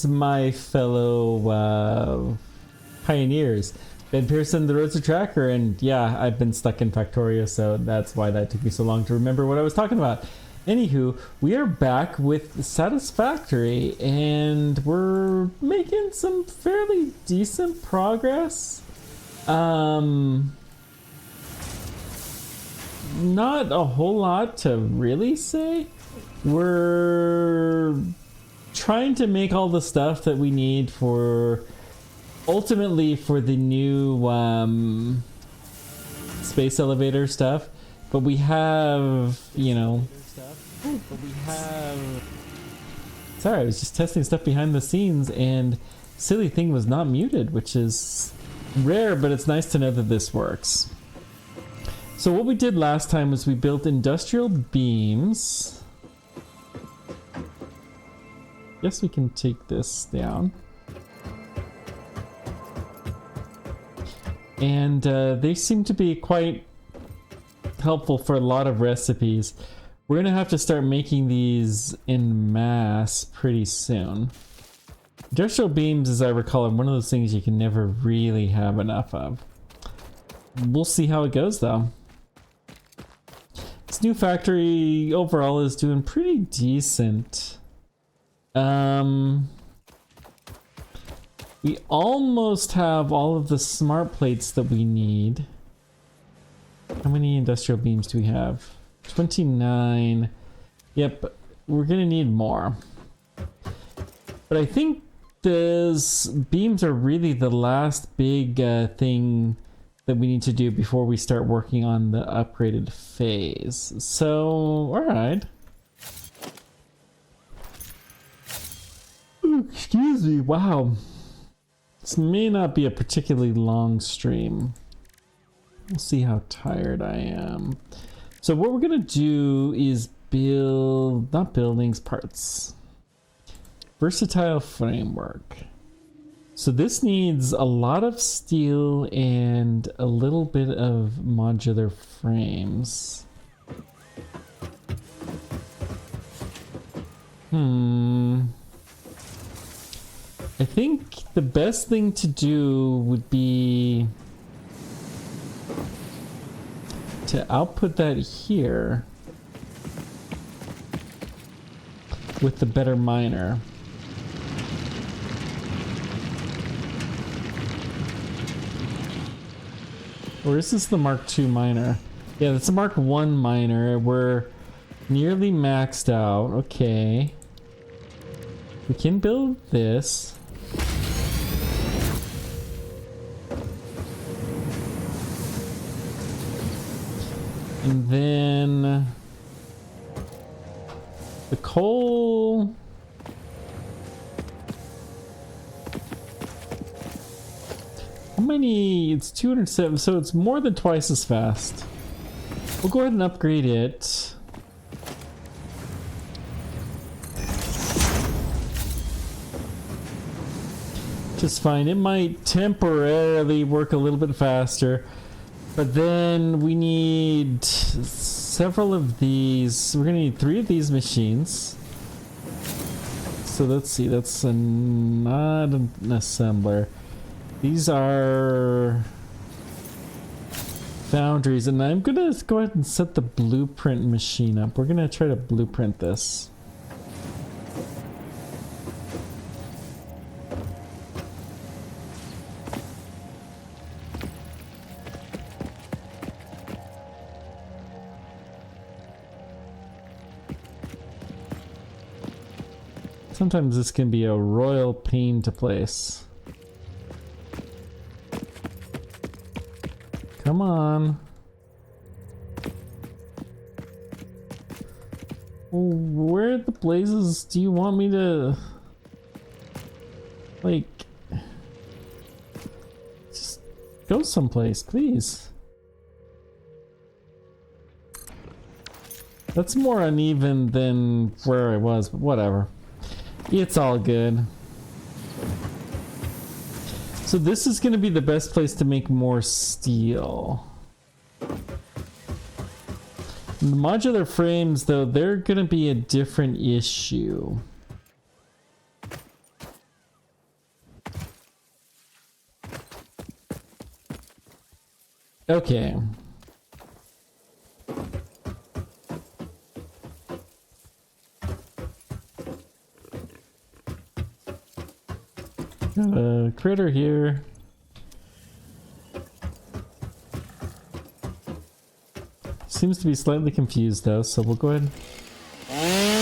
My fellow pioneers. Ben Pearson, the Roadster Tracker, and yeah, I've been stuck in Factorio, so that's why that took me so long to remember what I was talking about. Anywho, we are back with Satisfactory, and we're making some fairly decent progress. Not a whole lot to really say. We're trying to make all the stuff that we need for ultimately for the new space elevator stuff, but we have, you know, sorry, I was just testing stuff behind the scenes and silly thing was not muted, which is rare, but it's nice to know that this works. So what we did last time was we built industrial beams. Guess we can take this down. And they seem to be quite helpful for a lot of recipes. We're gonna have to start making these en masse pretty soon. Industrial beams, as I recall, are one of those things you can never really have enough of. We'll see how it goes though. This new factory overall is doing pretty decent. We almost have all of the smart plates that we need. How many industrial beams do we have? 29. Yep, we're gonna need more. But I think those beams are really the last big thing that we need to do before we start working on the upgraded phase. So, alright. Excuse me, wow. This may not be a particularly long stream. We'll see how tired I am. So what we're gonna do is build, not buildings, parts. Versatile framework. So this needs a lot of steel and a little bit of modular frames. I think the best thing to do would be to output that here with the better miner. Or is this the Mark II miner? Yeah, that's a Mark I miner. We're nearly maxed out. Okay. We can build this. And then the coal. How many? It's 207, so it's more than twice as fast. We'll go ahead and upgrade it. Just fine. It might temporarily work a little bit faster. But then we need several of these. We're gonna need 3 of these machines. So let's see, that's not an assembler. These are foundries, and I'm gonna go ahead and set the blueprint machine up. We're gonna try to blueprint this. Sometimes this can be a royal pain to place. Come on. Where the blazes do you want me to... like... just go someplace, please. That's more uneven than where I was, but whatever. It's all good. So this is going to be the best place to make more steel. The modular frames, though, they're going to be a different issue. Okay. Got a critter here. Seems to be slightly confused though, so we'll go ahead and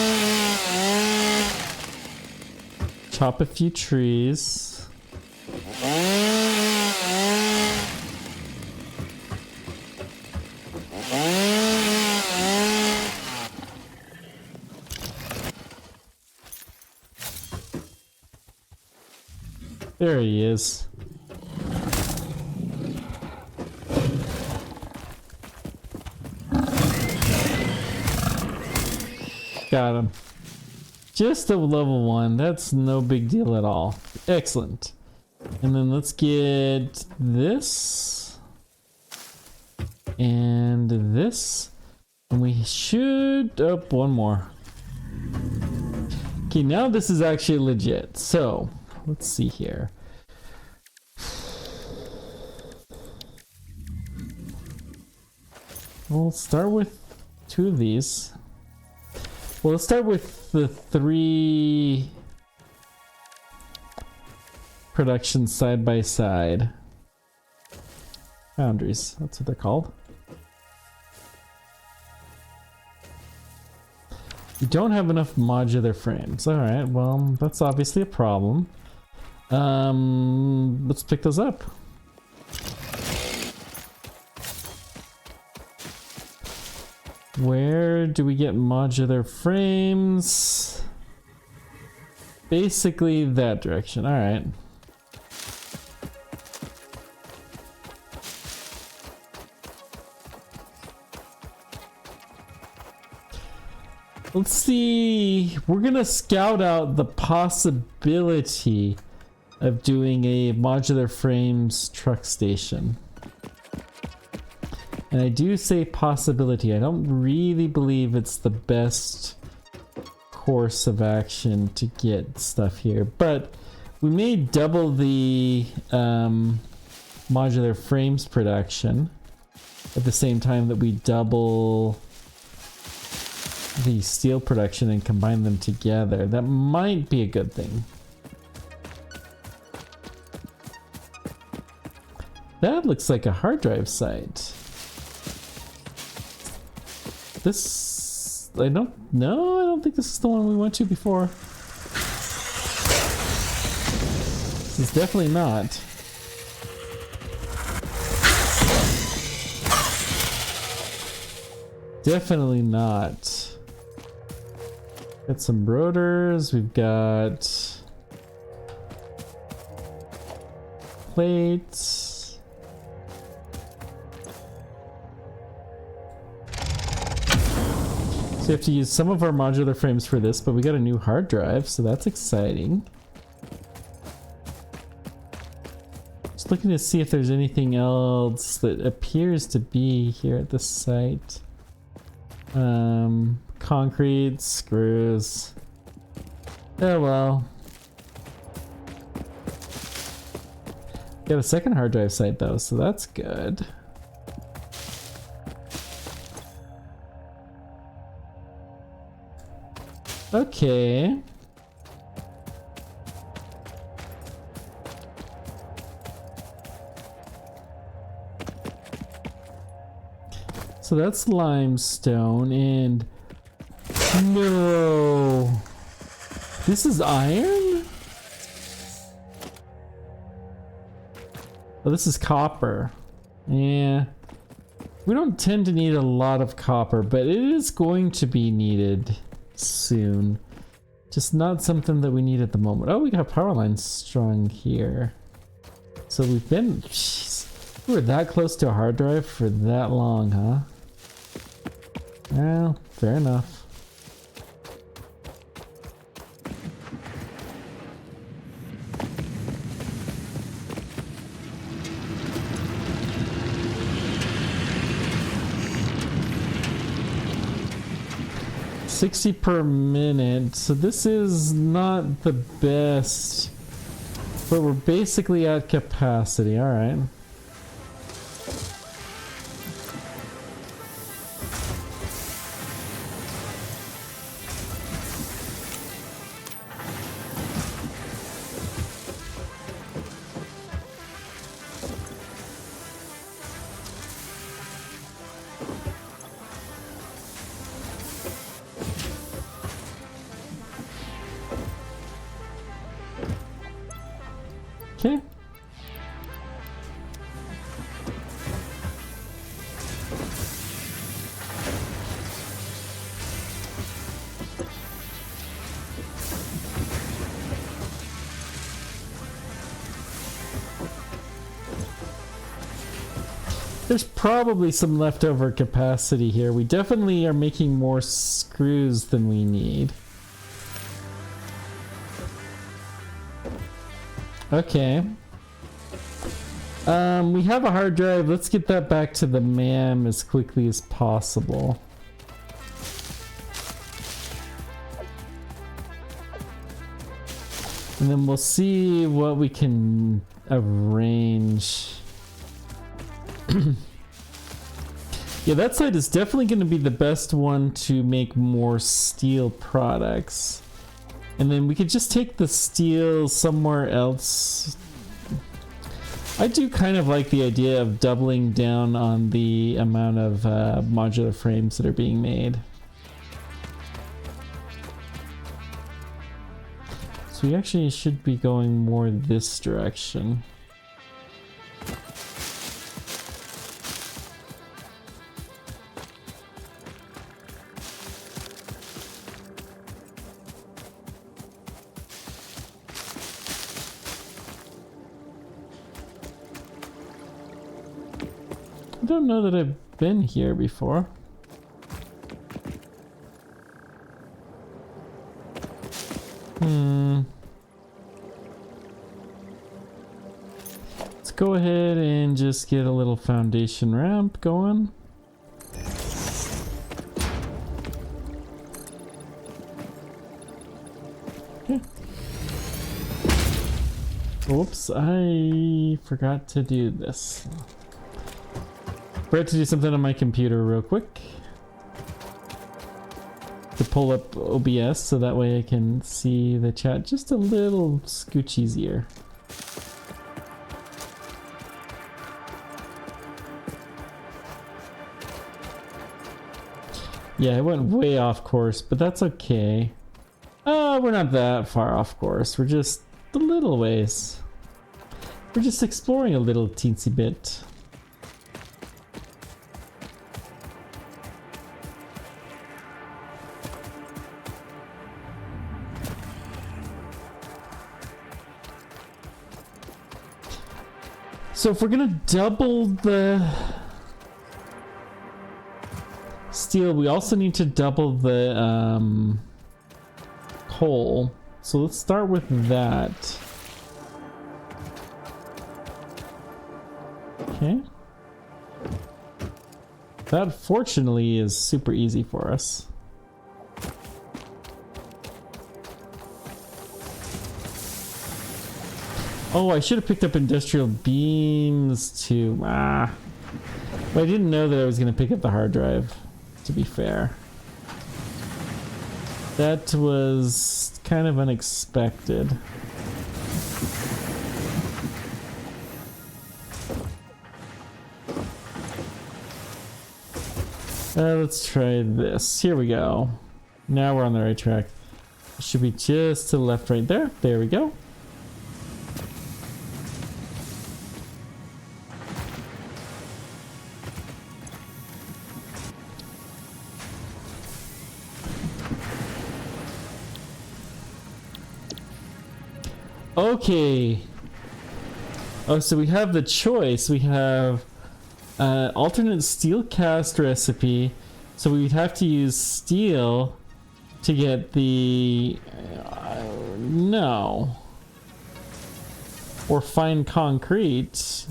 chop a few trees. There he is. Got him. Just a level 1. That's no big deal at all. Excellent. And then let's get this. And this. And we should... Oh, one more. Okay, now this is actually legit. So... let's see here. We'll start with 2 of these. Well, let's start with the 3 productions side by side. Foundries, that's what they're called. We don't have enough modular frames. Alright, well, that's obviously a problem. Let's pick those up. Where do we get modular frames? Basically that direction. Alright. Let's see. We're gonna scout out the possibility of doing a modular frames truck station. And I do say possibility. I don't really believe it's the best course of action to get stuff here, but we may double the modular frames production at the same time that we double the steel production and combine them together. That might be a good thing. That looks like a hard drive site. This... I don't think this is the one we went to before. This is definitely not. Definitely not. Got some rotors, we've got plates. So we have to use some of our modular frames for this, but we got a new hard drive, so that's exciting. Just looking to see if there's anything else that appears to be here at this site. Concrete, screws. Oh well. Got a second hard drive site though, so that's good. Okay. So that's limestone and no. This is iron? Oh, this is copper. Yeah. We don't tend to need a lot of copper, but it is going to be needed soon. Just not something that we need at the moment. Oh, we got power lines strung here. So we've been... Jeez, we were that close to a hard drive for that long, huh? Well, fair enough. $60 per minute, so this is not the best, but we're basically at capacity. All right. Okay. There's probably some leftover capacity here. We definitely are making more screws than we need. Okay. We have a hard drive. Let's get that back to the MAM as quickly as possible. And then we'll see what we can arrange. Yeah, that side is definitely going to be the best one to make more steel products. And then we could just take the steel somewhere else. I do kind of like the idea of doubling down on the amount of modular frames that are being made. So we actually should be going more this direction. I don't know that I've been here before. Let's go ahead and just get a little foundation ramp going. Okay. Oops, I forgot to do this. Forgot to do something on my computer real quick. To pull up OBS so that way I can see the chat just a little scooch easier. Yeah, I went way off course, but that's okay. We're not that far off course. We're just a little ways. We're just exploring a little teensy bit. So if we're gonna double the steel, we also need to double the coal. So let's start with that. Okay. That fortunately is super easy for us. Oh, I should have picked up industrial beams too. But I didn't know that I was going to pick up the hard drive, to be fair. That was kind of unexpected. Let's try this. Here we go. Now we're on the right track. Should be just to the left right there. There we go. Okay. Oh, so we have the choice. We have alternate steel cast recipe. So we'd have to use steel to get the... no. Or fine concrete.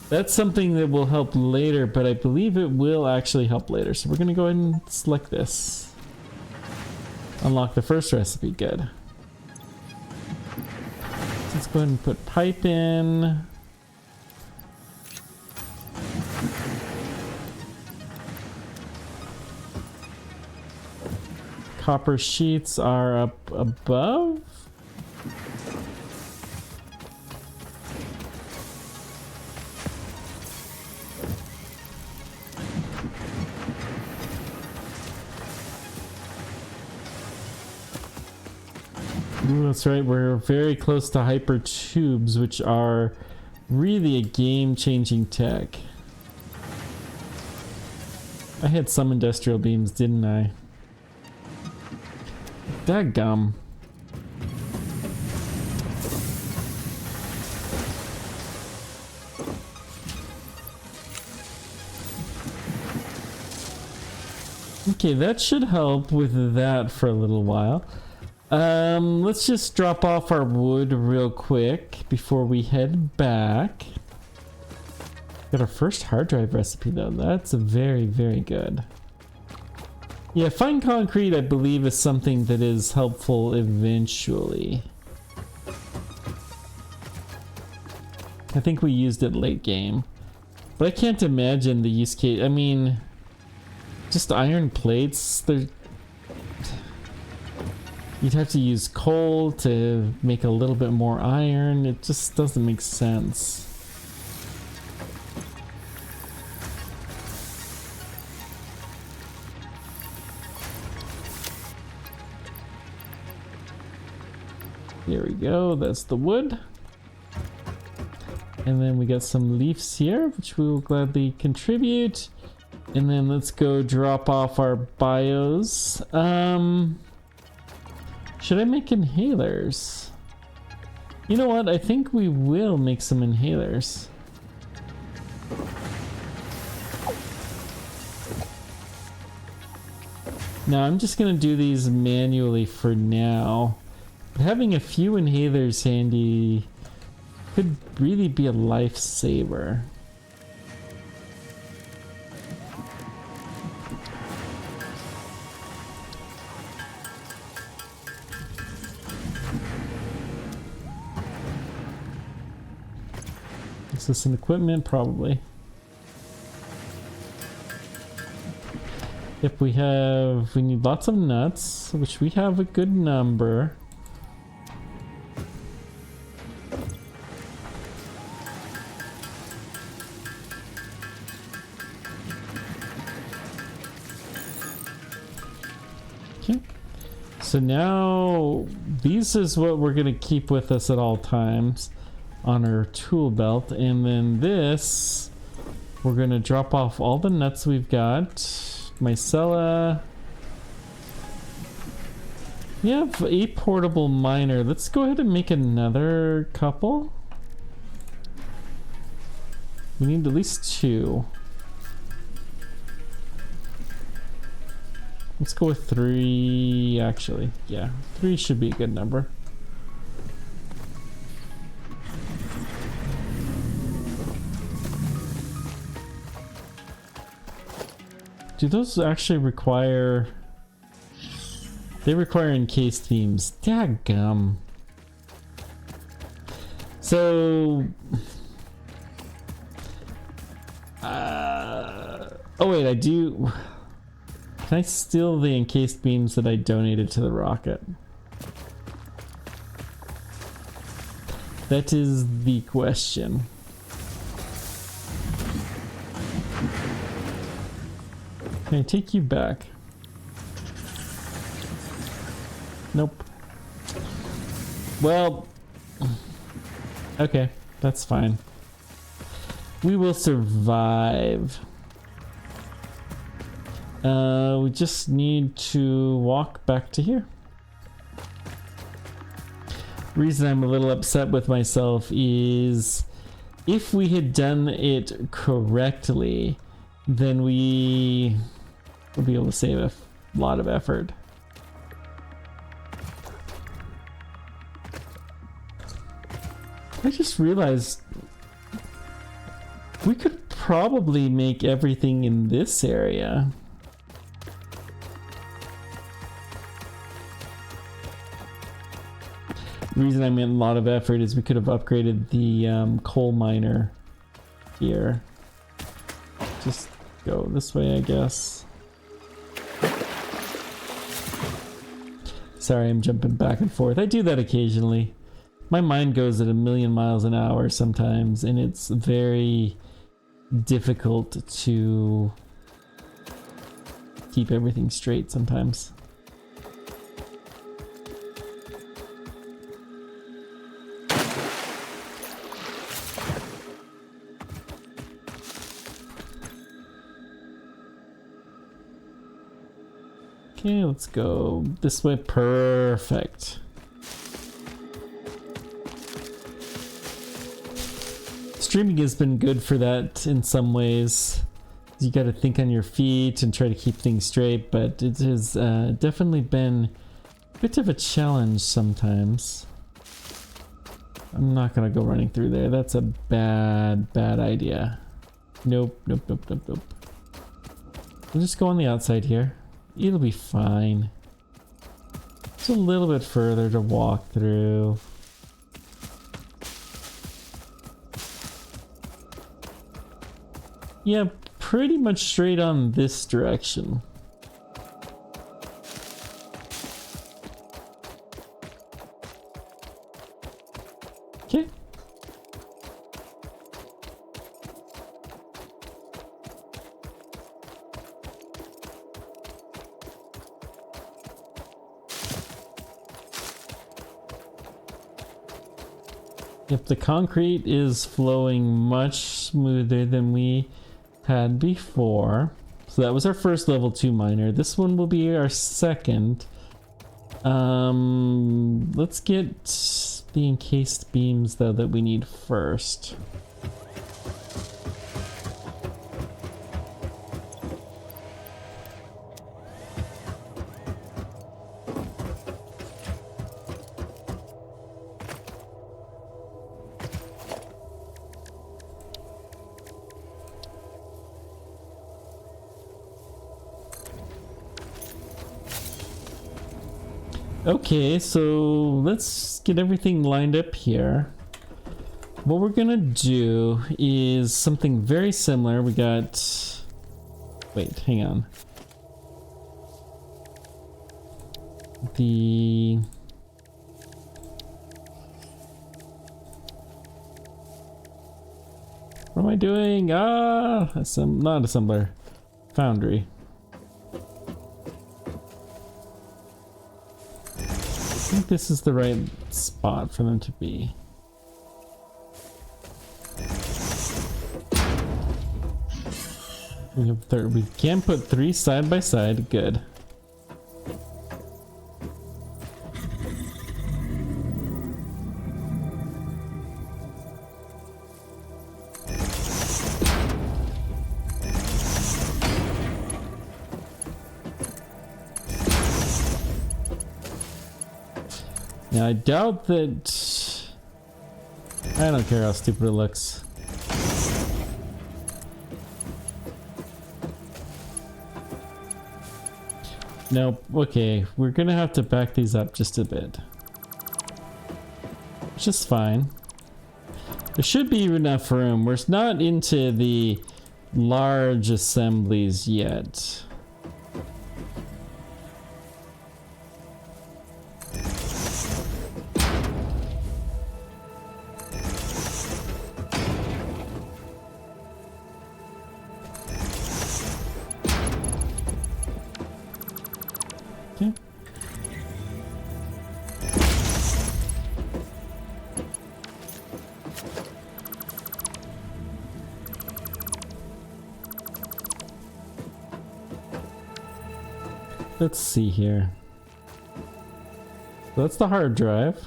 That's something that will help later, but I believe it will actually help later. So we're going to go ahead and select this. Unlock the first recipe. Good. Let's go ahead and put pipe in. Copper sheets are up above. Ooh, that's right, we're very close to hyper tubes, which are really a game-changing tech. I had some industrial beams, didn't I? Dadgum. Okay, that should help with that for a little while. Let's just drop off our wood real quick before we head back. Got our first hard drive recipe though. That's very, very good. Yeah, fine concrete I believe is something that is helpful eventually. I think we used it late game. But I can't imagine the use case. I mean, just iron plates, they're... You'd have to use coal to make a little bit more iron. It just doesn't make sense. There we go, that's the wood. And then we got some leaves here, which we will gladly contribute. And then let's go drop off our bios. Should I make inhalers? You know what? I think we will make some inhalers. Now I'm just gonna do these manually for now. But having a few inhalers handy could really be a lifesaver. Is this an equipment? Probably. If we need lots of nuts, which we have a good number. Okay. So now these is what we're gonna keep with us at all times on our tool belt, and then this we're gonna drop off all the nuts we've got. Mycella. We have a portable miner. Let's go ahead and make another couple. We need at least 2. Let's go with 3 actually. Yeah, 3 should be a good number. Do those actually require... They require encased beams. Dadgum. So... oh wait, I do... Can I steal the encased beams that I donated to the rocket? That is the question. Can I take you back? Nope. Well, okay, that's fine. We will survive. We just need to walk back to here. Reason I'm a little upset with myself is if we had done it correctly, then we would be able to save a lot of effort. I just realized we could probably make everything in this area. The reason I meant a lot of effort is we could have upgraded the coal miner here. Just go this way, I guess. Sorry, I'm jumping back and forth. I do that occasionally. My mind goes at 1,000,000 miles an hour sometimes, and it's very difficult to keep everything straight sometimes. Okay, let's go this way. Perfect. Streaming has been good for that in some ways. You got to think on your feet and try to keep things straight, but it has definitely been a bit of a challenge sometimes. I'm not gonna go running through there. That's a bad idea. Nope. We'll just go on the outside here. It'll be fine. Just a little bit further to walk through. Yeah, pretty much straight on this direction. Okay. Yep, the concrete is flowing much smoother than we had before. So that was our first level 2 miner. This one will be our second. Let's get the encased beams though that we need first. Okay, so let's get everything lined up here. What we're gonna do is something very similar. We got... Wait, hang on. What am I doing? Not assembler. Foundry. I think this is the right spot for them to be. We can put 3 side by side. Good. Now I doubt that... I don't care how stupid it looks. Nope, okay, we're gonna have to back these up just a bit. Which is fine. There should be enough room. We're not into the large assemblies yet. Okay. Let's see here. So that's the hard drive.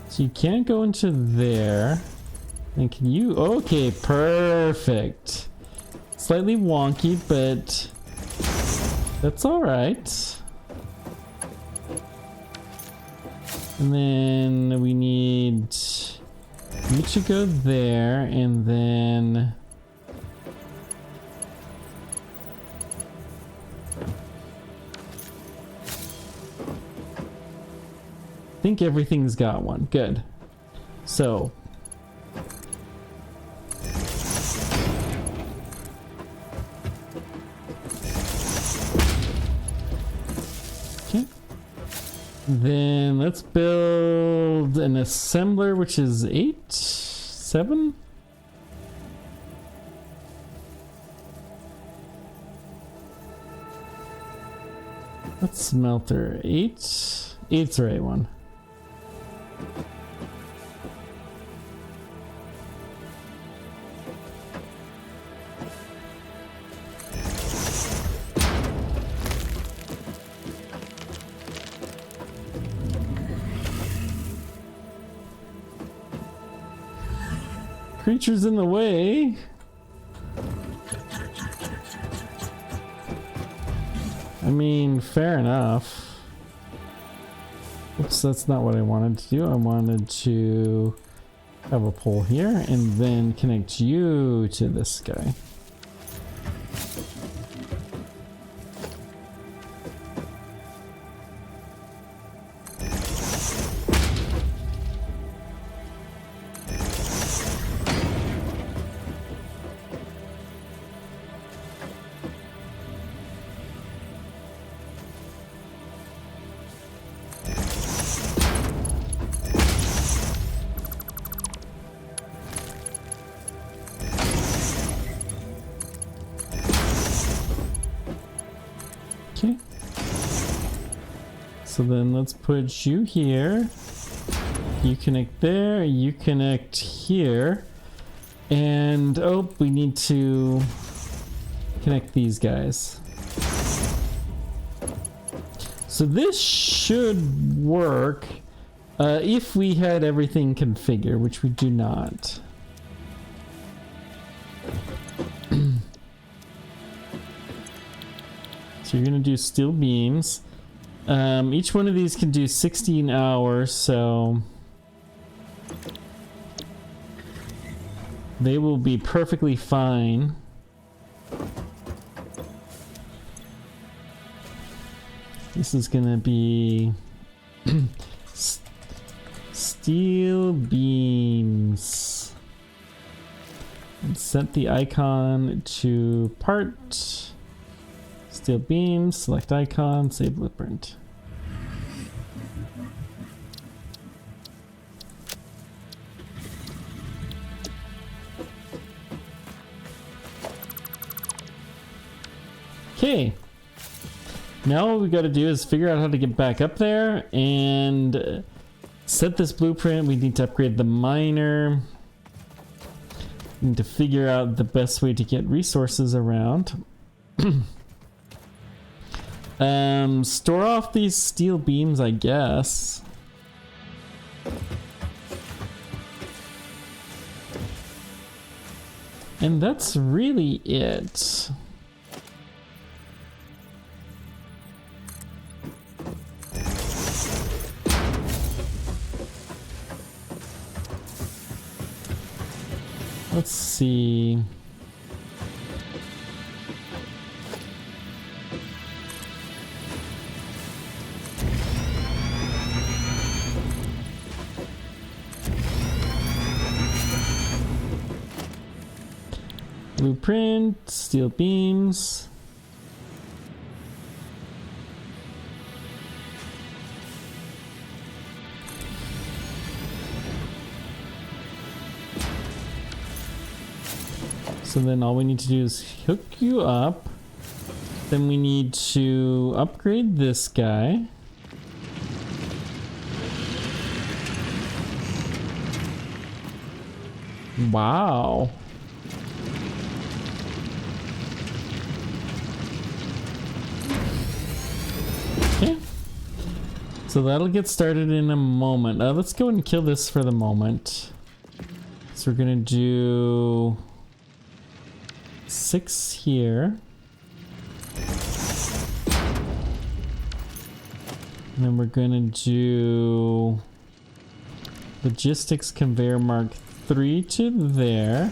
So you can't go into there. And can you? Okay, perfect. Slightly wonky, but that's all right. And then we need you to go there, and then I think everything's got one. Good. So then let's build an assembler, which is 8, 7. Let's smelter 8. 8's the right one. creature's in the way. I mean, fair enough. Oops, that's not what I wanted to do. I wanted to have a pole here and then connect you to this guy. Okay. So then let's put you here. You connect there, you connect here. And oh, we need to connect these guys. So this should work if we had everything configured, which we do not. So you're gonna do steel beams. Each one of these can do 16 hours, so they will be perfectly fine. This is gonna be steel beams. And set the icon to part. Steel beams, select icon, save blueprint. Okay. Now what we got to do is figure out how to get back up there and set this blueprint. We need to upgrade the miner. We need to figure out the best way to get resources around. Store off these steel beams, I guess. And that's really it. Let's see. Blueprint, steel beams. So then all we need to do is hook you up. Then we need to upgrade this guy. Wow. Okay. So that'll get started in a moment. Let's go and kill this for the moment. So we're gonna do 6 here. And then we're gonna do logistics conveyor mark 3 to there.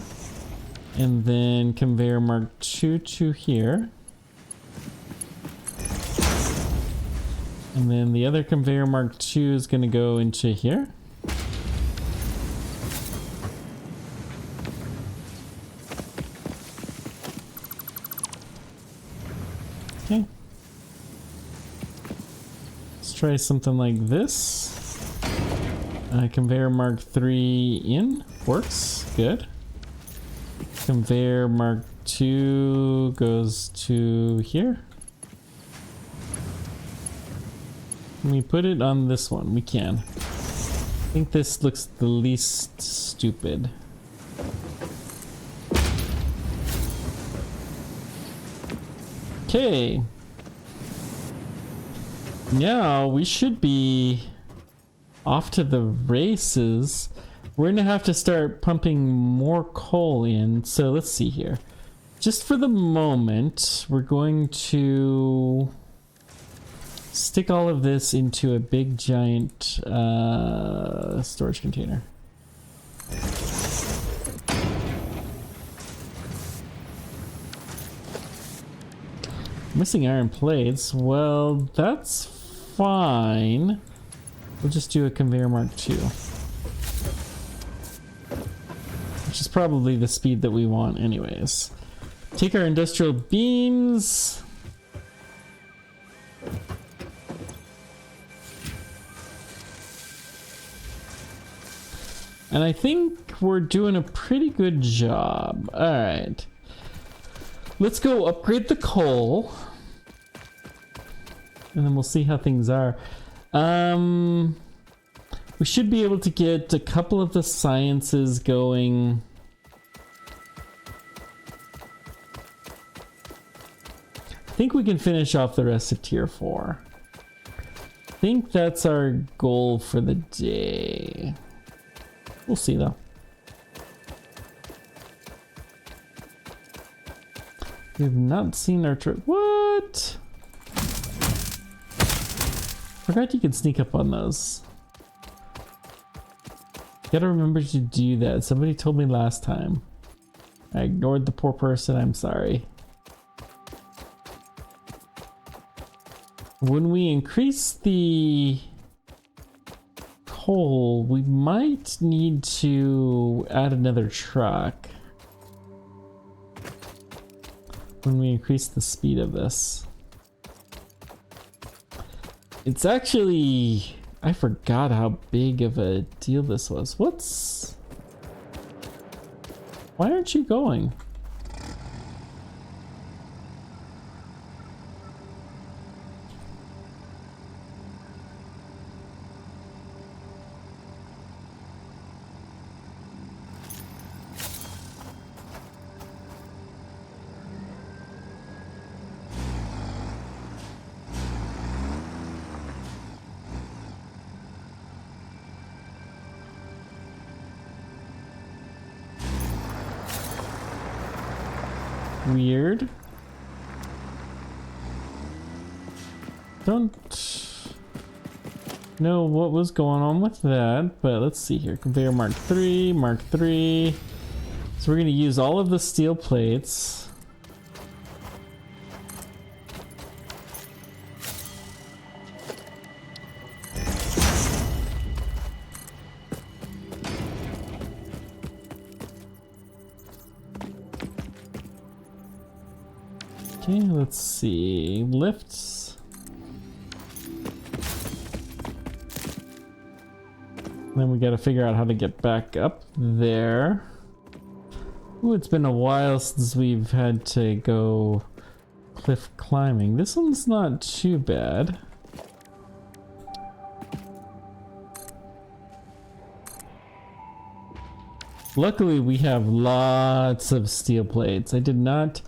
And then conveyor mark 2 to here. And then the other conveyor mark 2 is gonna go into here. Okay. Let's try something like this. Conveyor mark 3 in. Works. Good. Conveyor mark 2 goes to here. Can we put it on this one? We can. I think this looks the least stupid. Okay. Now we should be off to the races. We're gonna have to start pumping more coal in. So let's see here. Just for the moment, we're going to stick all of this into a big giant storage container. Missing iron plates. Well, that's fine. We'll just do a conveyor mark 2. Which is probably the speed that we want anyways. Take our industrial beams. And I think we're doing a pretty good job. All right. Let's go upgrade the coal. And then we'll see how things are. We should be able to get a couple of the sciences going. I think we can finish off the rest of tier 4. I think that's our goal for the day. We'll see though. We've not seen our trip. What? Forgot you can sneak up on those. Gotta remember to do that. Somebody told me last time. I ignored the poor person. I'm sorry. When we increase the coal, we might need to add another truck. When we increase the speed of this. It's actually... I forgot how big of a deal this was. What's... Why aren't you going? Weird. Don't know what was going on with that, but let's see here. Conveyor Mark 3, Mark 3. So we're going to use all of the steel plates. Okay, let's see. Lifts. Then we gotta figure out how to get back up there. Ooh, it's been a while since we've had to go cliff climbing. This one's not too bad. Luckily, we have lots of steel plates. I did not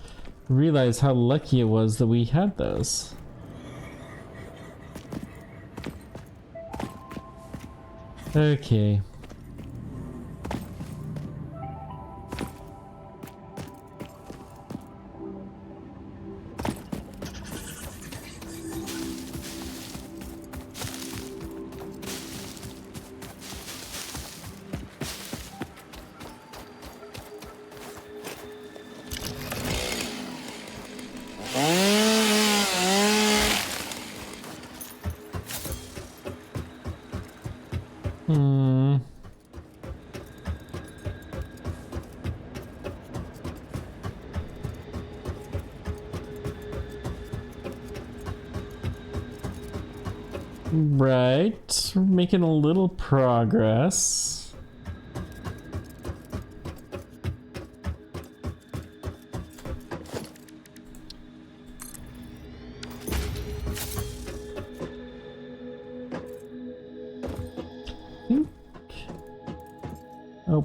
realize how lucky it was that we had those. Okay. Right, we're making a little progress. Oh,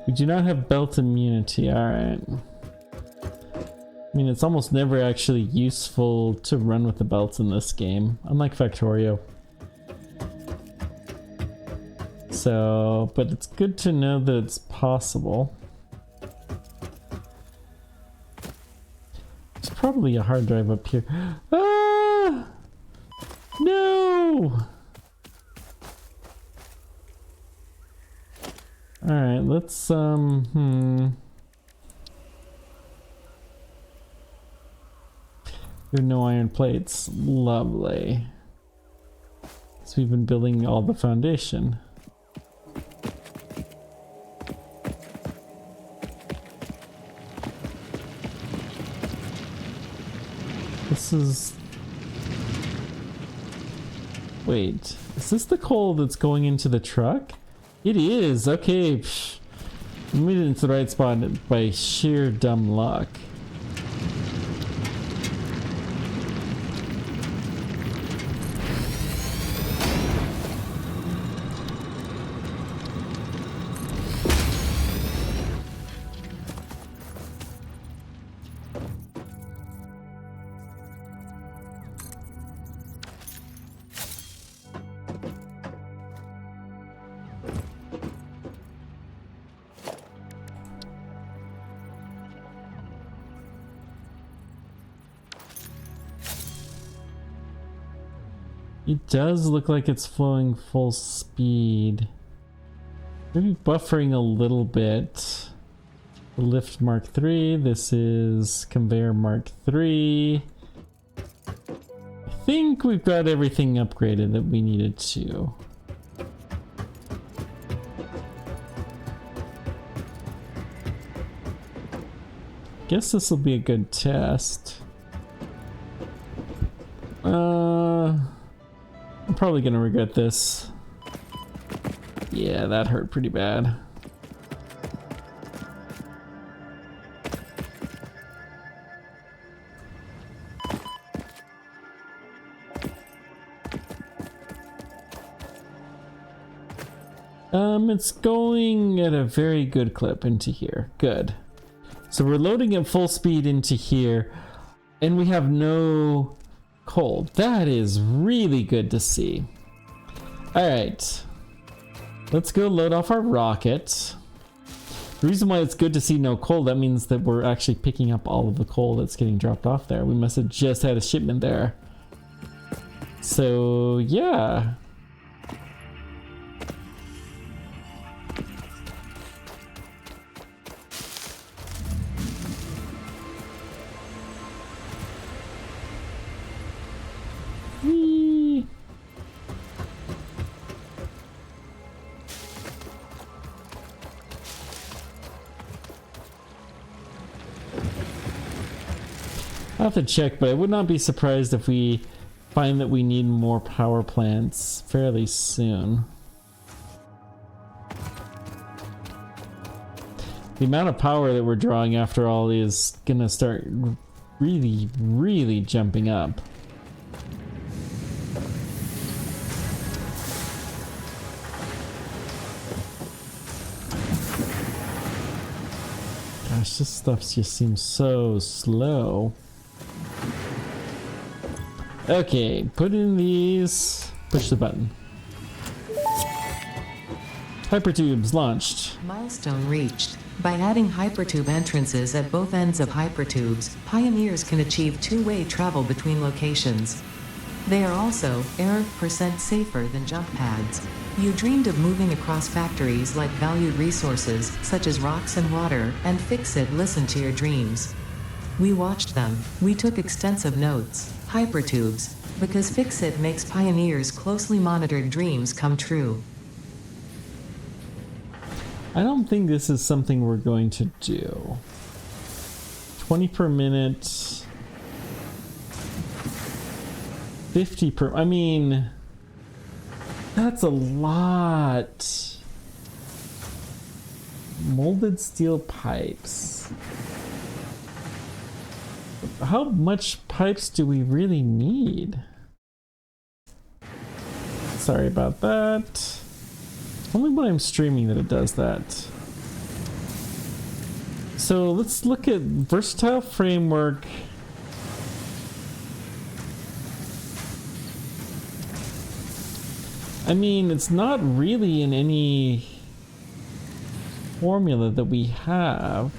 we do not have belt immunity. All right. I mean, it's almost never actually useful to run with the belts in this game, unlike Factorio. So, but it's good to know that it's possible. There's probably a hard drive up here. Ah! No! Alright, let's, We have no iron plates. Lovely. So we've been building all the foundation. This is... Wait, is this the coal that's going into the truck? It is, okay. Psh. We made it into the right spot by sheer dumb luck. It does look like it's flowing full speed. Maybe buffering a little bit. Lift Mark III. This is Conveyor Mark III. I think we've got everything upgraded that we needed to. Guess this will be a good test. I'm probably gonna regret this. Yeah, that hurt pretty bad. It's going at a very good clip into here. Good. So we're loading at full speed into here, and we have no coal. That is really good to see. All right, let's go load off our rocket. The reason why it's good to see no coal, that means that we're actually picking up all of the coal that's getting dropped off there. We must have just had a shipment there. So yeah. I'll have to check, but I would not be surprised if we find that we need more power plants fairly soon. The amount of power that we're drawing after all is gonna start really, really jumping up. Gosh, this stuff just seems so slow. Okay, put in these. Push the button. Hypertubes launched. Milestone reached. By adding hypertube entrances at both ends of hypertubes, pioneers can achieve two-way travel between locations. They are also % safer than jump pads. You dreamed of moving across factories like valued resources, such as rocks and water, and Fixit listened to your dreams. We watched them. We took extensive notes. Hypertubes. Because Fixit makes pioneers' closely monitored dreams come true. I don't think this is something we're going to do. 20 per minute. 50 per... I mean... That's a lot. Molded steel pipes. How much pipes do we really need? Sorry about that. Only when I'm streaming that it does that. So let's look at versatile framework. I mean, it's not really in any formula that we have.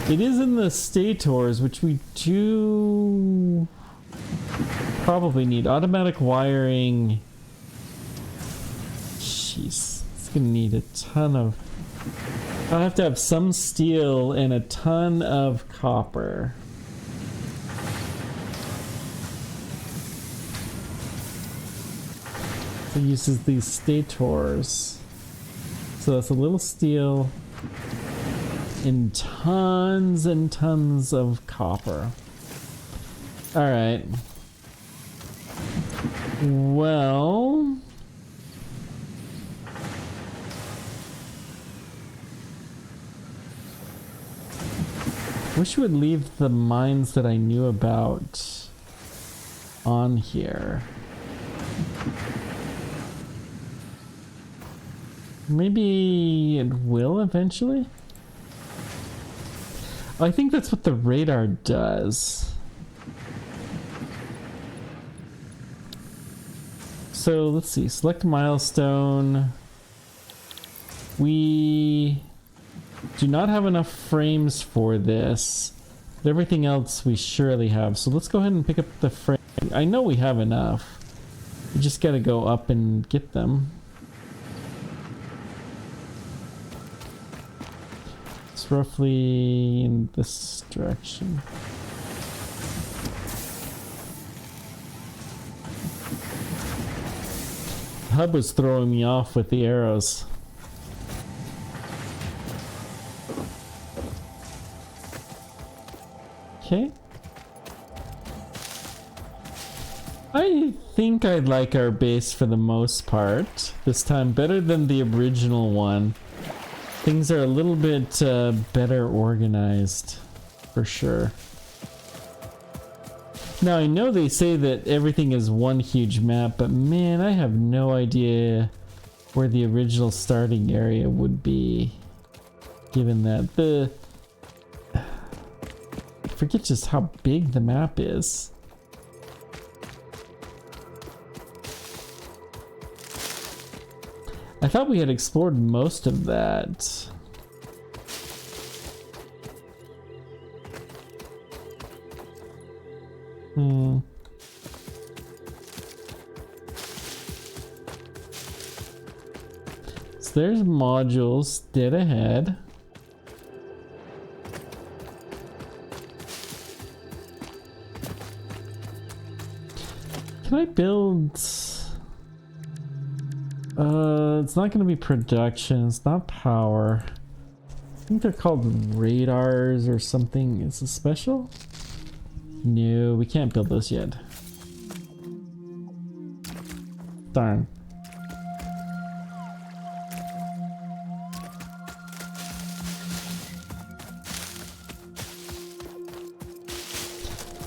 It is in the stators, which we do probably need. Automatic wiring. Jeez, it's gonna need a ton of... I'll have to have some steel and a ton of copper. So it uses these stators. So that's a little steel and tons of copper. Alright. Well... wish you would leave the mines that I knew about on here. Maybe it will eventually? I think that's what the radar does. So let's see, select milestone. We do not have enough frames for this, but everything else we surely have. So let's go ahead and pick up the frame. I know we have enough. We just gotta go up and get them. It's roughly in this direction. The hub was throwing me off with the arrows. Okay. I think I like our base for the most part this time, better than the original one. Things are a little bit better organized, for sure. Now I know they say that everything is one huge map, but man, I have no idea where the original starting area would be, given that I forget just how big the map is. I thought we had explored most of that. So there's modules dead ahead. Can I build... it's not going to be production, it's not power. I think they're called radars or something. Is it special? No, we can't build those yet. Darn.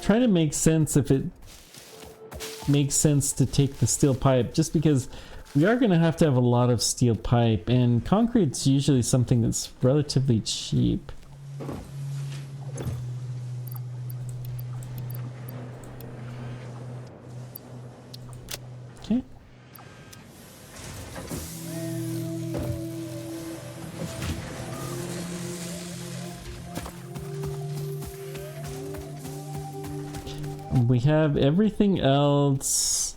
Try to make sense if it makes sense to take the steel pipe, just because we are going to have a lot of steel pipe, and concrete's usually something that's relatively cheap. Okay. We have everything else.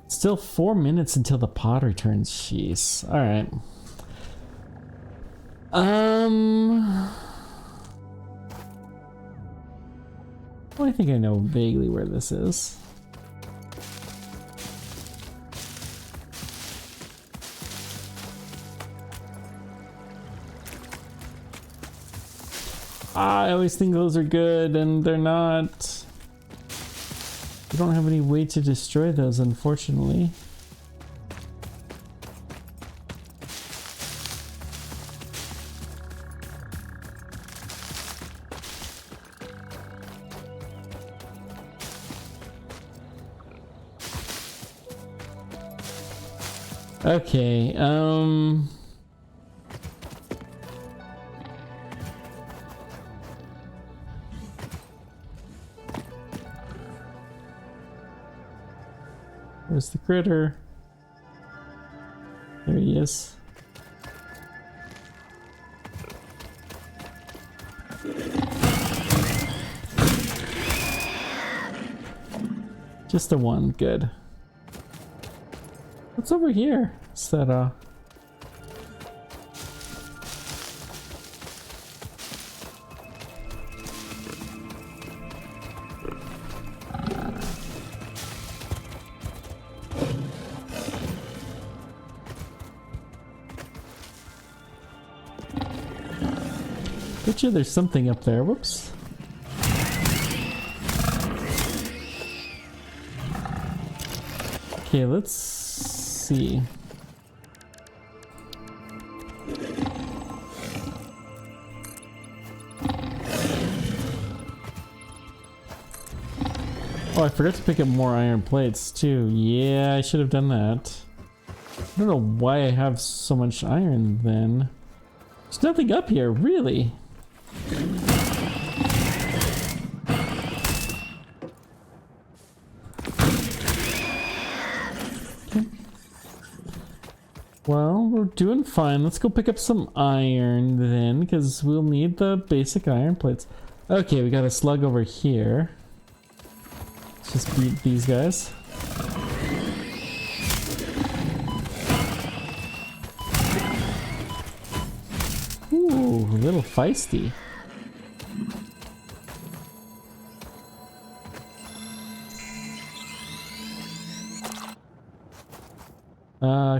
Still 4 minutes until the pod returns. Jeez. All right. Well, I think I know vaguely where this is. I always think those are good, and they're not. We don't have any way to destroy those, unfortunately. Okay, Where's the critter? There he is. Just a one, good. What's over here? Is that bet you there's something up there. Whoops. Okay, let's see. Oh, I forgot to pick up more iron plates too. Yeah, I should have done that. I don't know why I have so much iron then. There's nothing up here, really. Well, we're doing fine. Let's go pick up some iron then, because we'll need the basic iron plates. Okay, we got a slug over here. Let's just beat these guys. Ooh, a little feisty.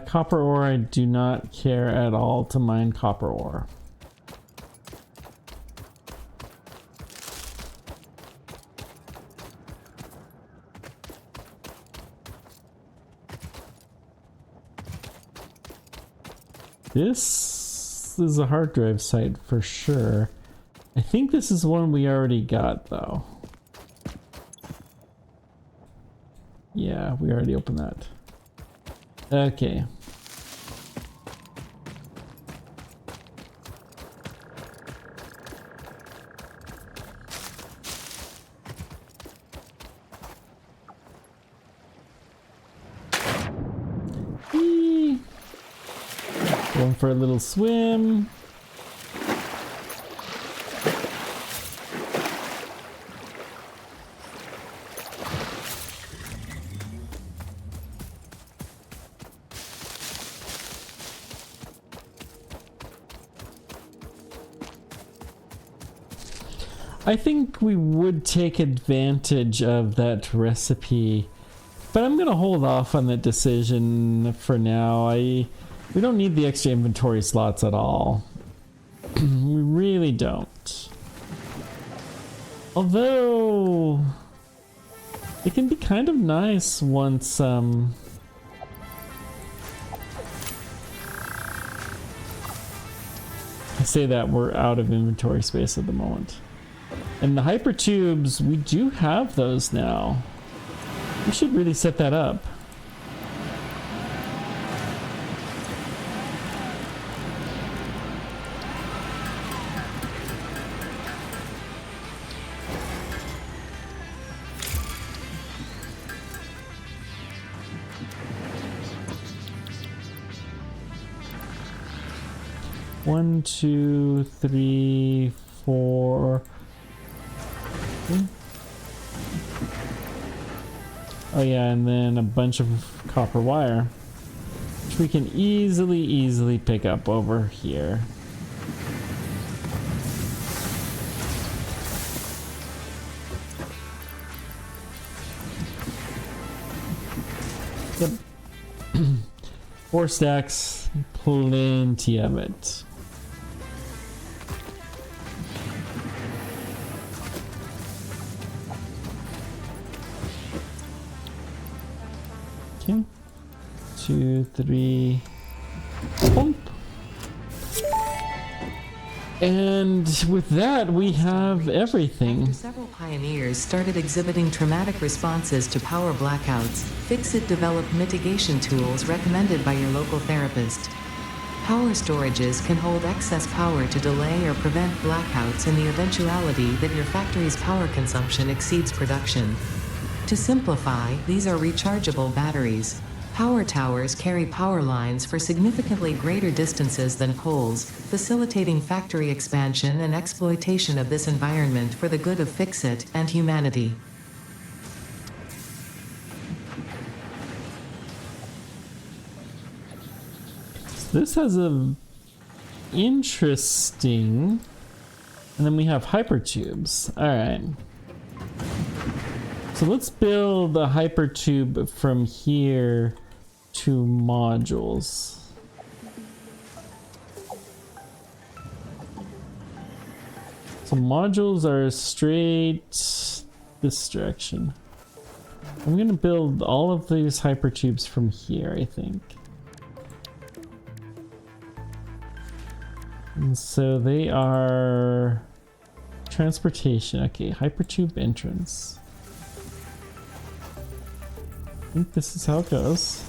Copper ore, I do not care at all to mine copper ore. This is a hard drive site for sure. I think this is one we already got though. Yeah, we already opened that. Okay. Whee! Going for a little swim. I think we would take advantage of that recipe, but I'm gonna hold off on that decision for now. We don't need the extra inventory slots at all. We really don't. Although it can be kind of nice once I say that we're out of inventory space at the moment. And the hyper tubes, we do have those now. We should really set that up. One, two, three, four. Oh yeah, and then a bunch of copper wire, which we can easily pick up over here. Yep. 4 stacks, plenty of it. Okay. 2, 3. Boom. And with that, we have everything. After several pioneers started exhibiting traumatic responses to power blackouts, Fixit developed mitigation tools recommended by your local therapist. Power storages can hold excess power to delay or prevent blackouts in the eventuality that your factory's power consumption exceeds production. To simplify, these are rechargeable batteries. Power towers carry power lines for significantly greater distances than poles, facilitating factory expansion and exploitation of this environment for the good of Fixit and humanity. This has a interesting, and then we have hypertubes. All right. So let's build a hypertube from here to modules. So modules are straight this direction. I'm gonna build all of these hypertubes from here, I think. And so they are transportation. Okay, hypertube entrance. I think this is how it goes.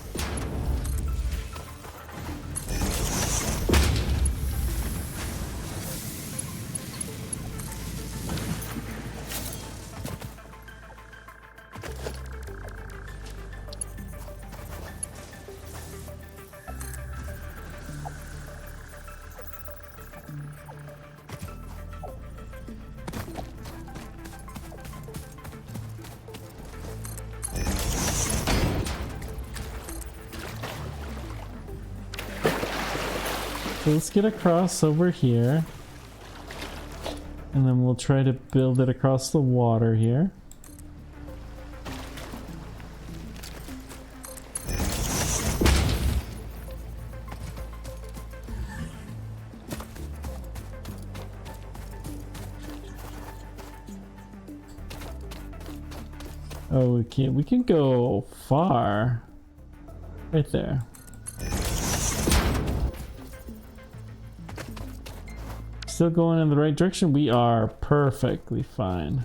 So let's get across over here. And then we'll try to build it across the water here. Oh, we can go far. Right there. Still going in the right direction? We are perfectly fine.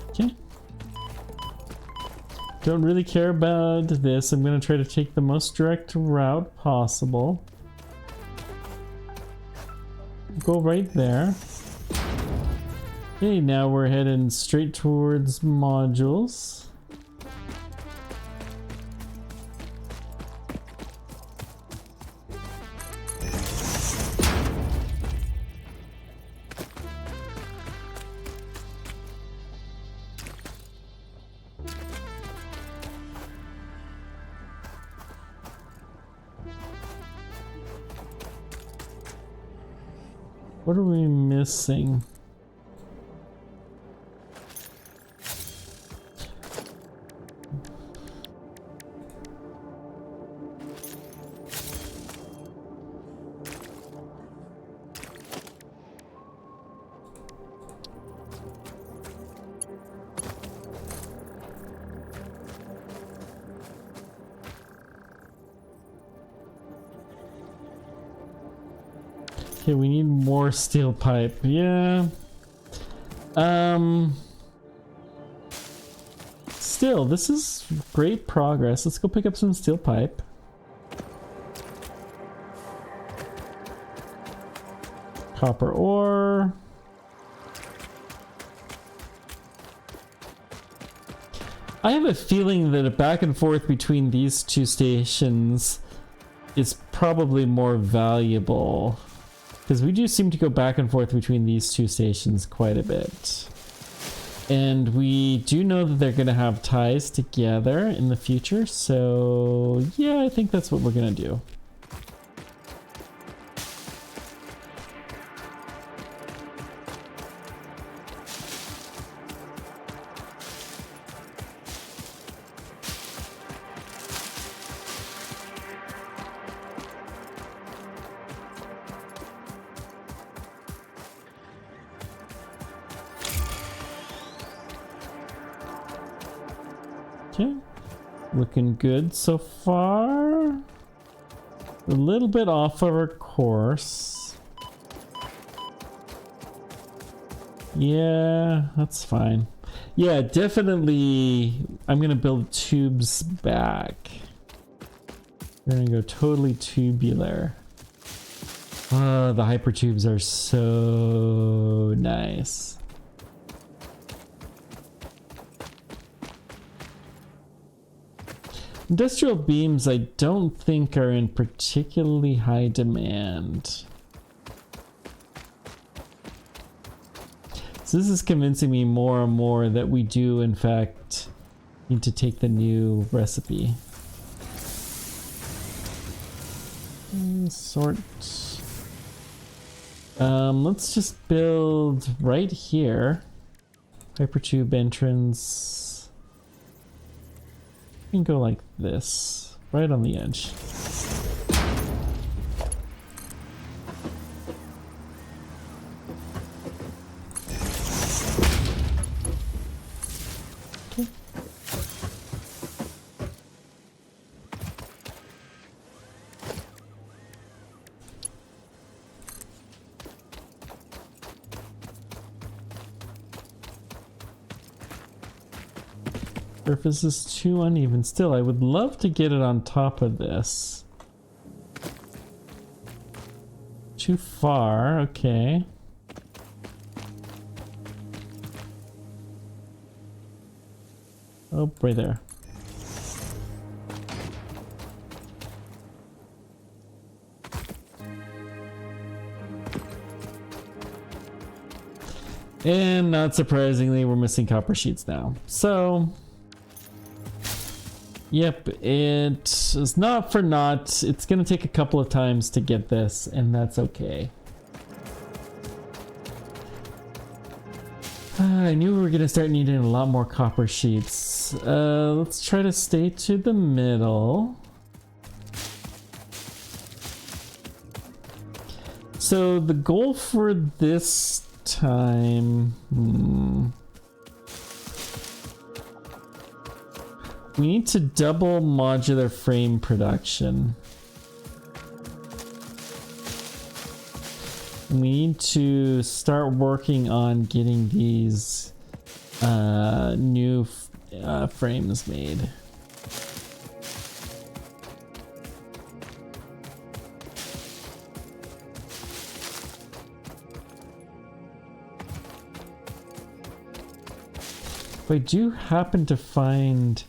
Okay. Don't really care about this. I'm going to try to take the most direct route possible. Go right there. Okay, now we're heading straight towards modules. What are we missing? Okay, we need more steel pipe. Yeah. Still, this is great progress. Let's go pick up some steel pipe. Copper ore. I have a feeling that a back and forth between these two stations is probably more valuable. Because we do seem to go back and forth between these two stations quite a bit. And we do know that they're going to have ties together in the future. So yeah, I think that's what we're going to do. Okay, looking good so far. A little bit off of our course. Yeah, that's fine. Yeah, definitely I'm gonna build tubes back. We're gonna go totally tubular. Oh, the hypertubes are so nice. Industrial beams I don't think are in particularly high demand. So this is convincing me more and more that we do in fact need to take the new recipe. Sort. Let's just build right here. Hypertube entrance. We can go like this, right on the edge. Okay. Surface is too uneven. Still, I would love to get it on top of this. Too far, okay. Oh, right there. And not surprisingly, we're missing copper sheets now. So, yep, it is not for naught. It's gonna take a couple of times to get this, and that's okay. I knew we were gonna start needing a lot more copper sheets. Let's try to stay to the middle. So the goal for this time, we need to double modular frame production. We need to start working on getting these new frames made. If I do happen to find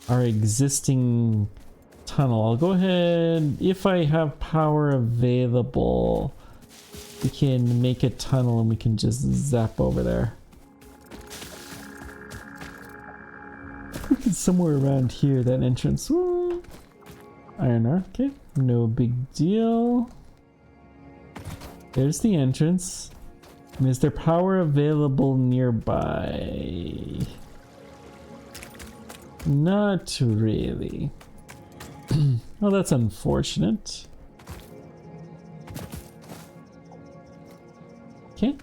our existing tunnel, I'll go ahead, if I have power available, we can make a tunnel and we can just zap over there. Somewhere around here, that entrance. Ooh. Iron ore, okay, no big deal. There's the entrance. And is there power available nearby? Not really. Well, that's unfortunate. Okay.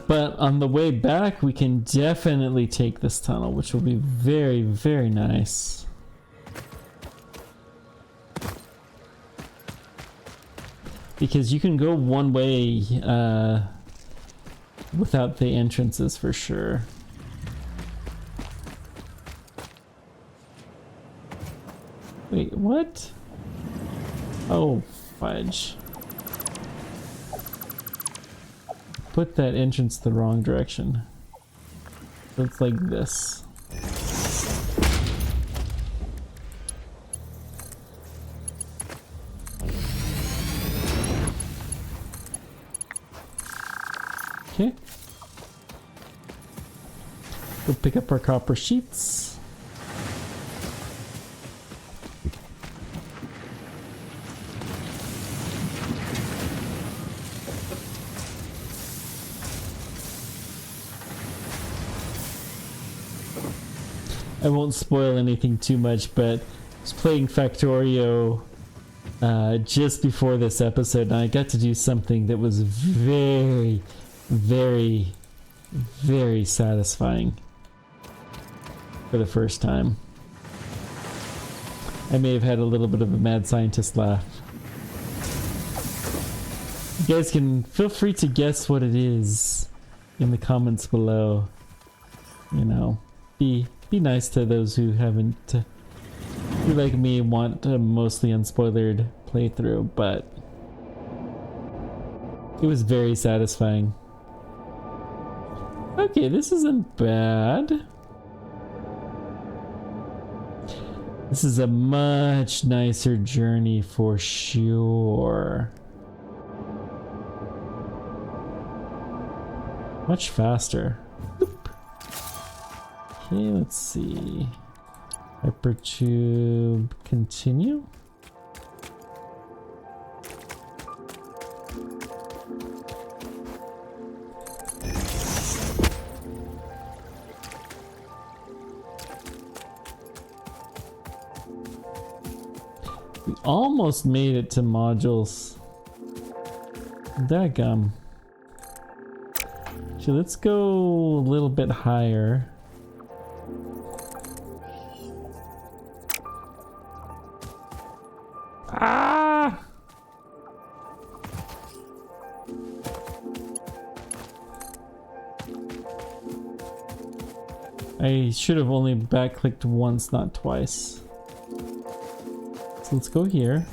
But on the way back, we can definitely take this tunnel, which will be very, very nice. Because you can go one way without the entrances for sure. Wait, what? Oh, fudge. Put that entrance the wrong direction. So it's like this. Okay. Go pick up our copper sheets. I won't spoil anything too much, but I was playing Factorio just before this episode, and I got to do something that was very, very, very satisfying for the first time. I may have had a little bit of a mad scientist laugh. You guys can feel free to guess what it is in the comments below. You know, be nice to those who haven't, who like me want a mostly unspoilered playthrough, but it was very satisfying. Okay, this isn't bad. This is a much nicer journey for sure. Much faster. Boop. Okay, let's see. Hypertube continue. We almost made it to modules. Dadgum. So let's go a little bit higher. Ah! I should have only back-clicked once, not twice. So let's go here.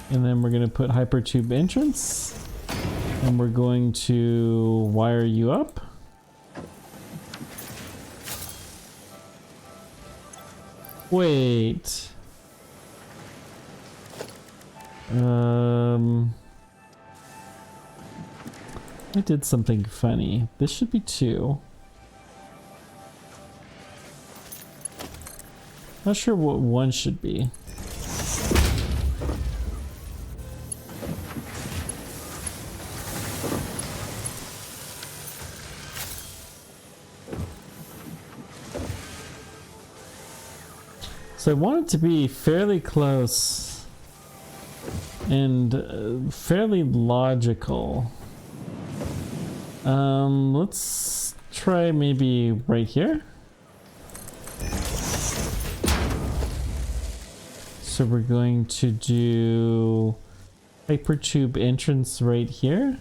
And then we're going to put hypertube entrance, and we're going to wire you up. Wait. I did something funny. This should be 2. Not sure what 1 should be. So I want it to be fairly close and fairly logical. Let's try maybe right here. So we're going to do hypertube entrance right here.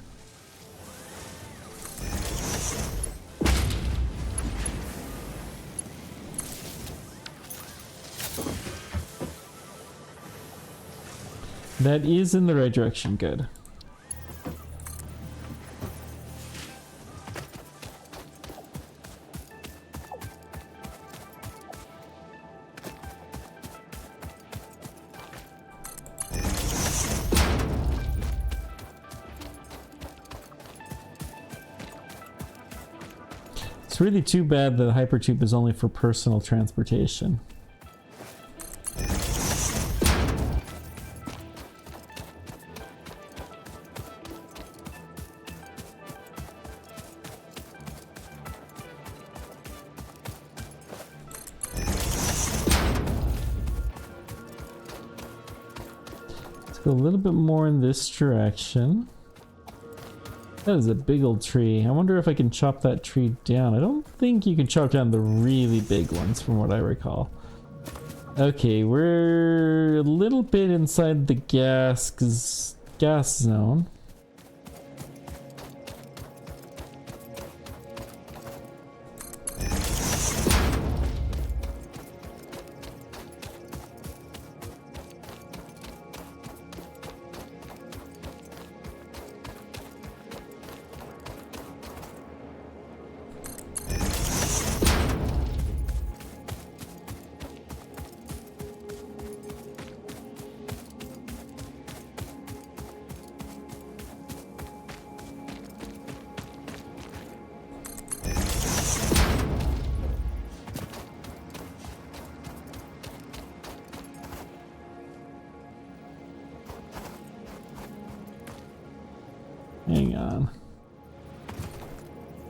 That is in the right direction, good. It's really too bad that hypertube is only for personal transportation. Go a little bit more in this direction. That is a big old tree. I wonder if I can chop that tree down. I don't think you can chop down the really big ones from what I recall. Okay, we're a little bit inside the gas zone. on?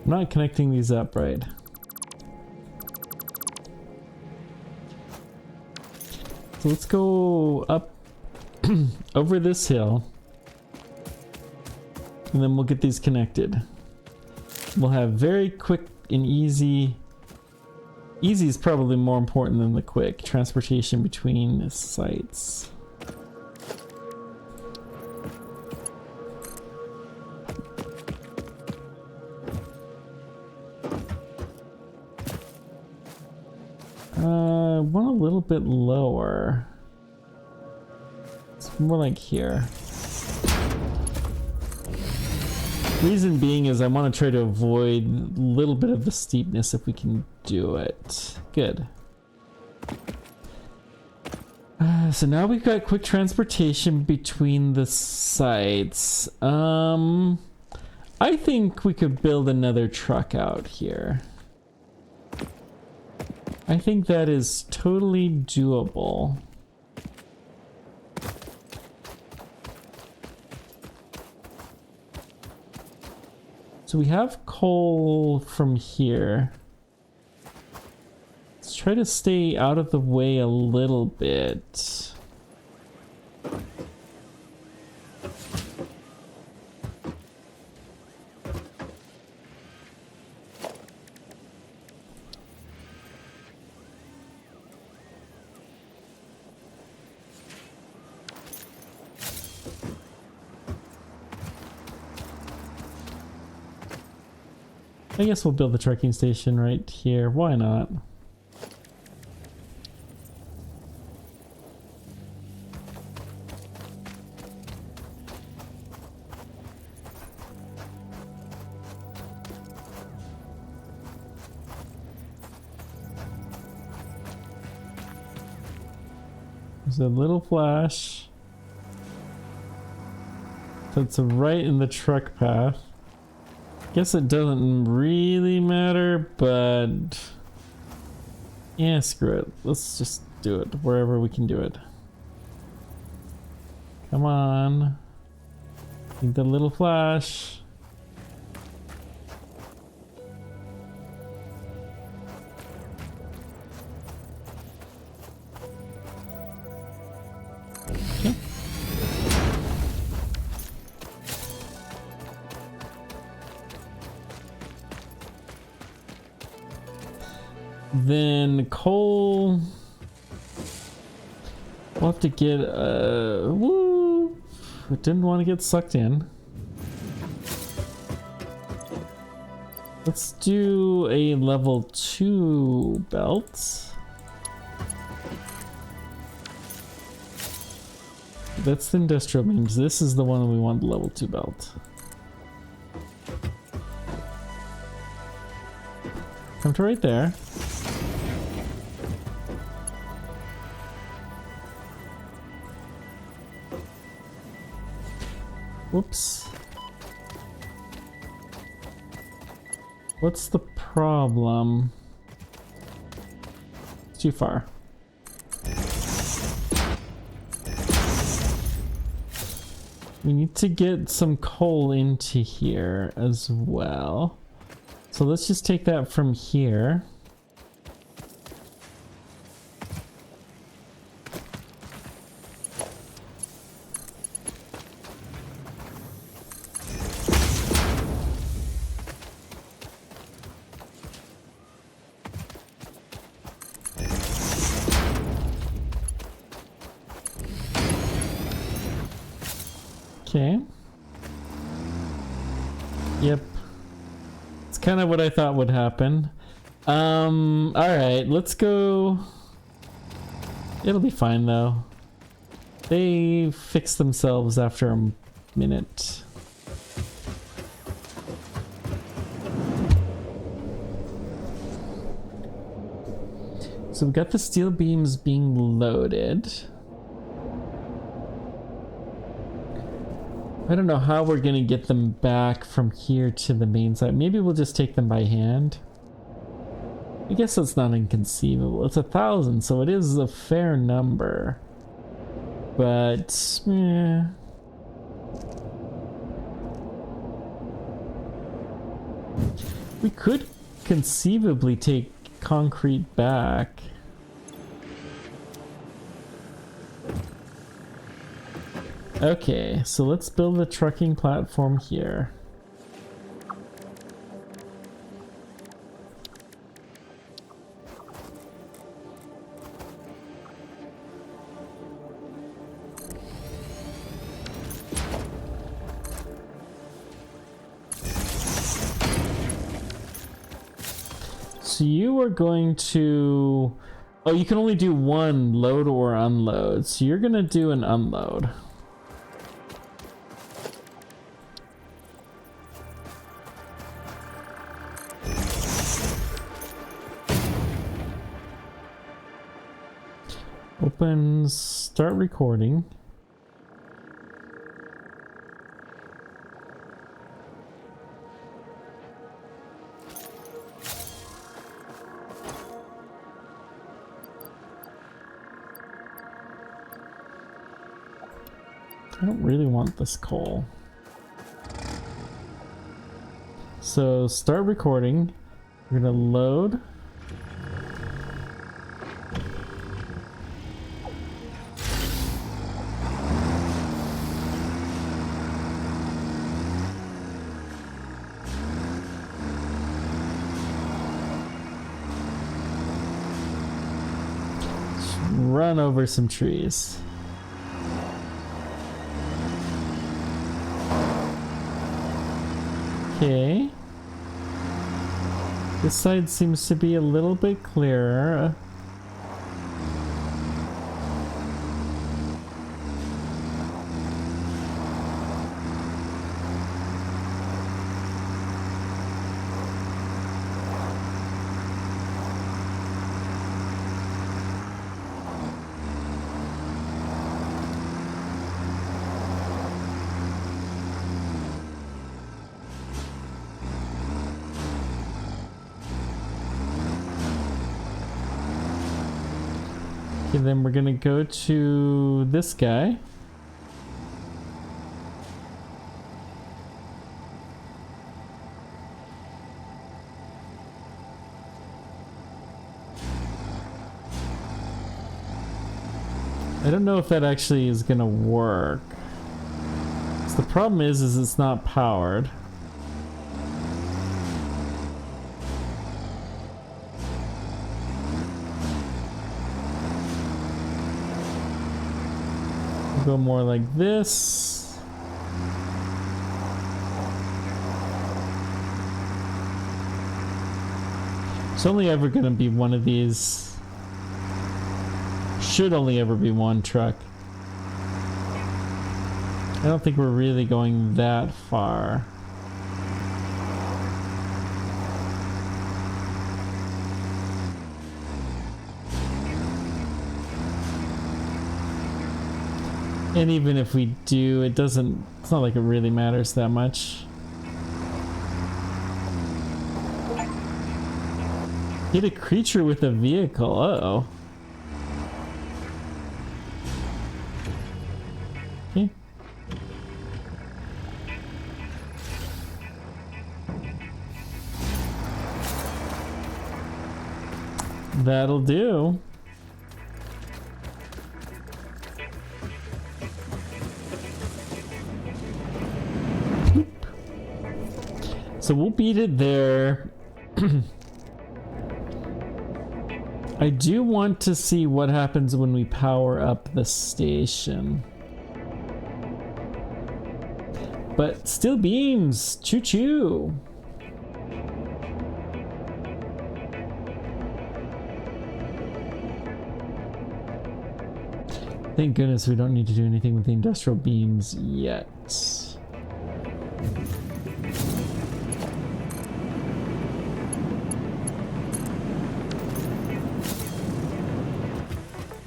I'm not connecting these up right. So let's go up over this hill. And then we'll get these connected. We'll have very quick and easy. Easy is probably more important than the quick transportation between sites. One a little bit lower. It's more like here. Reason being is I want to try to avoid a little bit of the steepness if we can do it. Good. So now we've got quick transportation between the sites. I think we could build another truck out here. I think that is totally doable. So we have coal from here. Let's try to stay out of the way a little bit. I guess we'll build the trekking station right here. Why not? There's a little flash. That's right in the truck path. Guess it doesn't really matter, but yeah, screw it. Let's just do it wherever we can do it. Come on. Need the little flash. Okay. Then coal. We'll have to get woo. I didn't want to get sucked in. Let's do a level 2 belt. That's the industrial beams. This is the one that we want, the level 2 belt. Come to right there. Whoops. What's the problem? It's too far. We need to get some coal into here as well. So let's just take that from here. Okay. Yep. It's kind of what I thought would happen. Alright, let's go. It'll be fine though. They fix themselves after a minute. So we've got the steel beams being loaded. I don't know how we're gonna get them back from here to the main site. Maybe we'll just take them by hand. I guess that's not inconceivable. It's 1,000, so it is a fair number. But, We could conceivably take concrete back. Okay, so let's build a trucking platform here. So you are going to... Oh, you can only do one load or unload. So you're gonna do an unload. Open, start recording. I don't really want this coal. So start recording. We're gonna load. Just run over some trees. Okay. This side seems to be a little bit clearer. Okay, then we're gonna go to this guy. I don't know if that actually is gonna work. So the problem is it's not powered. Go more like this. It's only ever gonna be one of these. Should only ever be one truck. I don't think we're really going that far. And even if we do, it's not like it really matters that much. Hit a creature with a vehicle, uh-oh. Okay. That'll do. So we'll beat it there. I do want to see what happens when we power up the station. But still beams! Choo-choo! Thank goodness we don't need to do anything with the industrial beams yet.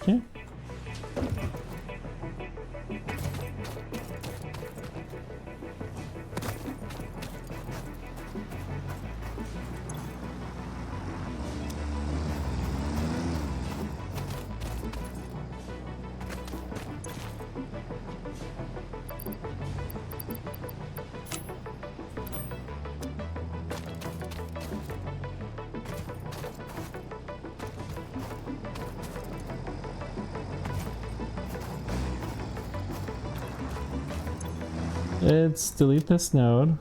Okay. Let's delete this node.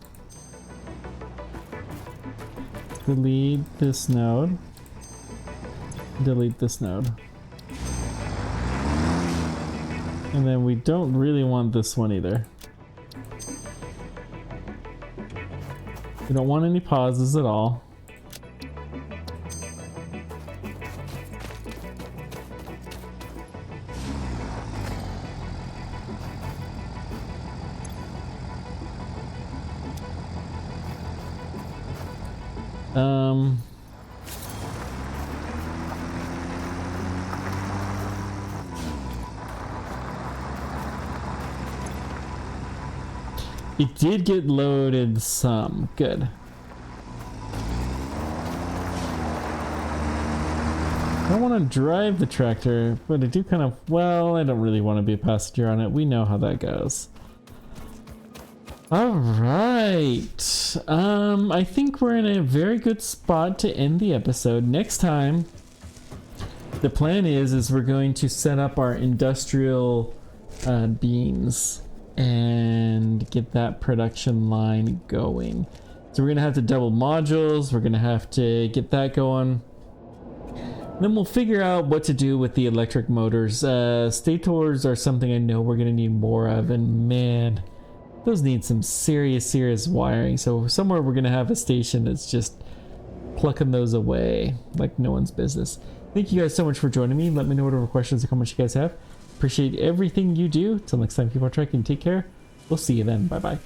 Delete this node. Delete this node. And then we don't really want this one either. We don't want any pauses at all. It did get loaded some. Good. I don't want to drive the tractor, but I do kind of, well, I don't really want to be a passenger on it. We know how that goes. All right. I think we're in a very good spot to end the episode. Next time, the plan is we're going to set up our industrial beams and get that production line going. So we're gonna have to double modules. We're gonna have to get that going. Then we'll figure out what to do with the electric motors. Stators are something I know we're gonna need more of, and man, those need some serious wiring. So somewhere we're gonna have a station that's just plucking those away like no one's business. Thank you guys so much for joining me. Let me know whatever questions or comments you guys have. Appreciate everything you do. Till next time, keep on tracking. Take care. We'll see you then. Bye bye.